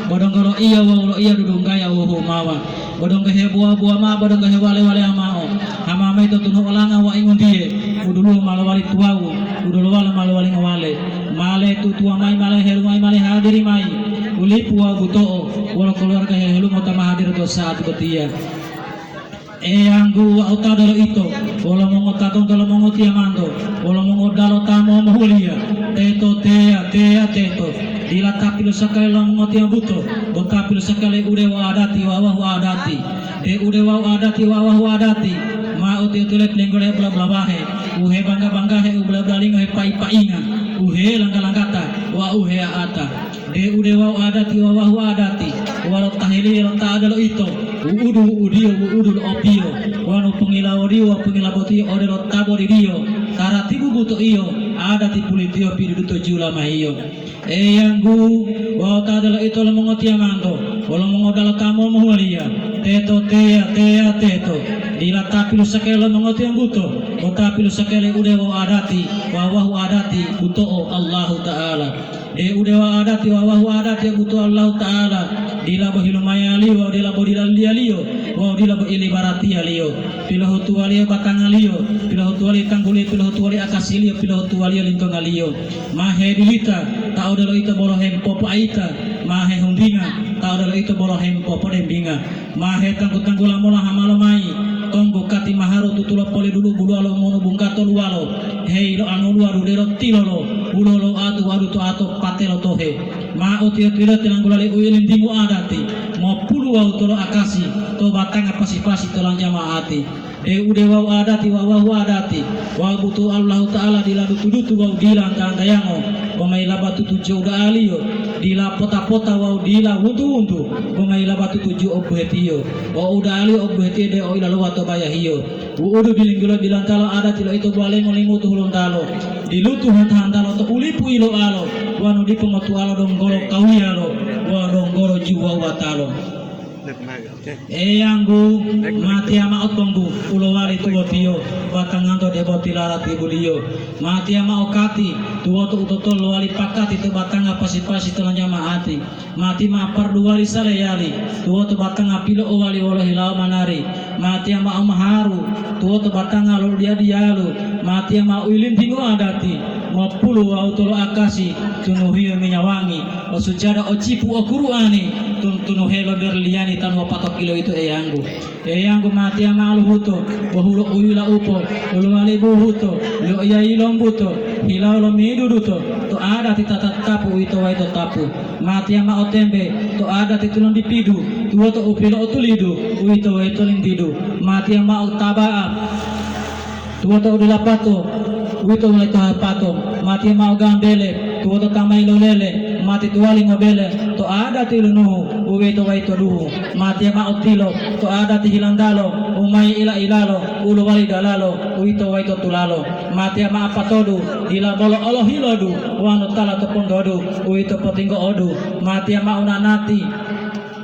bodong kalau iya wa iya dudung gaya mawa bodong ke buah ma bodong ke wale amao hama mai to tunu olanga wa ingon die udulu malawali tuau udulu wala malawali ngawale male tu tua mai male helu mai male hadiri mai uli puau buto wala keluarga helu motama hadir to saat betia anggu auta dalo ito wala mongo tatong dalo mongo tiamando wala mongo dalo tamo mahulia teto teto dila tapilo sakale lo mongo tiabuto bon tapilo sakale ude wa adati wa adati de ude wa adati wa adati ma uti utulet lenggore bla bla bahe uhe bangga he ubla bla linga he pai painga uhe langka wa uhe ata de ude wa adati wa adati wala tahili lo ta dalo ito udu opio wano pengilao dio pengilaboti odelo tabo di dio taratibu buto iyo ada tipulitio piduto jula mahiyo yanggu wa tadala ito lo mongotia mando wala mongodala tamo mahulia teto teto dila tapilu sakele mongotia buto o tapilu sakele ude wa adati wa adati buto Allahu taala ude wa adati wa adati buto Allahu taala dila bohilu mayali wa dila bodila lialio wa dila bo ili barati alio pilo hutu alio batang alio pilo hutu alio tangguli pilo hutu alio akasilio pilo hutu alio lintong alio mahe dilita tau dalo ito bolo hempo paita mahe hundinga tau dalo ito bolo hempo podembinga mahe tanggula mola hamalo mai tonggo kati maharo tutulo pole dulu bulu alo mono bungkato lualo hei lo anu luaru dero tilolo bulolo atu to ato patelo tohe ma utio tilo tinanggulali uyelin dingu adati mo pulu wau tolo akasi to batanga pasi-pasi tolang jamaati ude wau adati wau adati wau butu Allah taala diladu tudutu wau dila angka yango pemai labatu tujuh uda alio dila pota-pota wau dila untu pemai labatu tujuh obuhetio wau uda alio obuhetio de ila wato bayahio udu dilinggulo dilantalo adati lo itu bale ngolimu tuhulun talo dilutu hantalo to ulipu ilo alo wanu di pengotu alo donggoro kawialo wa donggoro jiwa watalo anggu mati ama otonggu ulo wali tuwo tiyo batanganto de botilarati bulio mati ama okati tuwo to utotol wali pakati to batanga pasi-pasi telanja maati mati ma pardu wali saleyali tuwo to batanga pilo wali wala hilau manari mati ama amaharu tuwo to batanga lo dia dialu mati ama uilin dingo adati mapulu wa utolo akasi tunuhio minyawangi o sujada o cipu o Qur'ani tunuhelo berliani tanwa patok kilo itu yangu mati ama aluhuto bohulo uyula upo ulu wali buhuto lo iya ilom buto hilau lo miduduto to ada titata tapu itu wa itu tapu mati ama otembe to ada titulon dipidu tuwo to upilo otulidu uito wa itu lintidu mati ama otabaa tuwo to udulapato wito mulai pato mati mau gambele tuwo to tamai lolele mati tuwali ngobele to ada tilunuhu uwito waito duhu mati mau tilo to ada tihilandalo umai ila ilalo ulu wali dalalo uwito waito tulalo mati ma apatodu ila bolo olo hilodu wanu tala to pondodu uwito potinggo odu mati ma unanati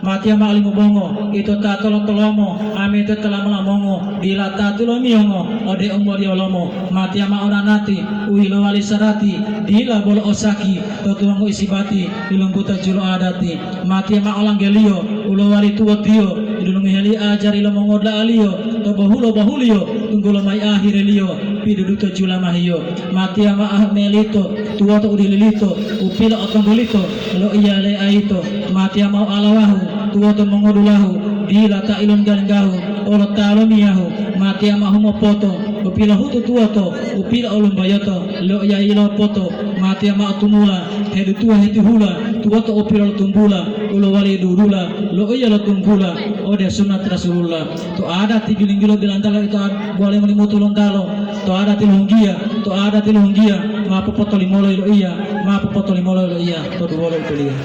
mati ama alimu bongo itu ta tolomo ami itu telah melamongo dila ta tulo miongo ode umbo diolomo mati ama oranati uilo wali sarati dila bolo osaki to tuango isibati ilungkuta julo adati mati ama olang gelio ulo wali tuwo tio idulungi heli ajari lo mongodla alio to bahulio tunggulo mai akhir elio piduduto jula mahio mati ama ahmelito tuwo to udililito upilo otongolito lo iyale aito mati ama alawahu tuwo to mongodulahu dila ta ilon galgahu olo talomiyahu mati ama humopoto upila hutu tuwo to upila olum bayoto lo ya ilo poto mati ama tumula hedu tuwa heti hula tuwo to upila tumbula ulo wali dudula lo iya lo tumbula ode sunat rasulullah to ada tigilinggilo bilantala itu boleh melimutu lontalo to ada tilungia ma popoto limolo ilo iya ma popoto limolo ilo iya to duwolo itu dia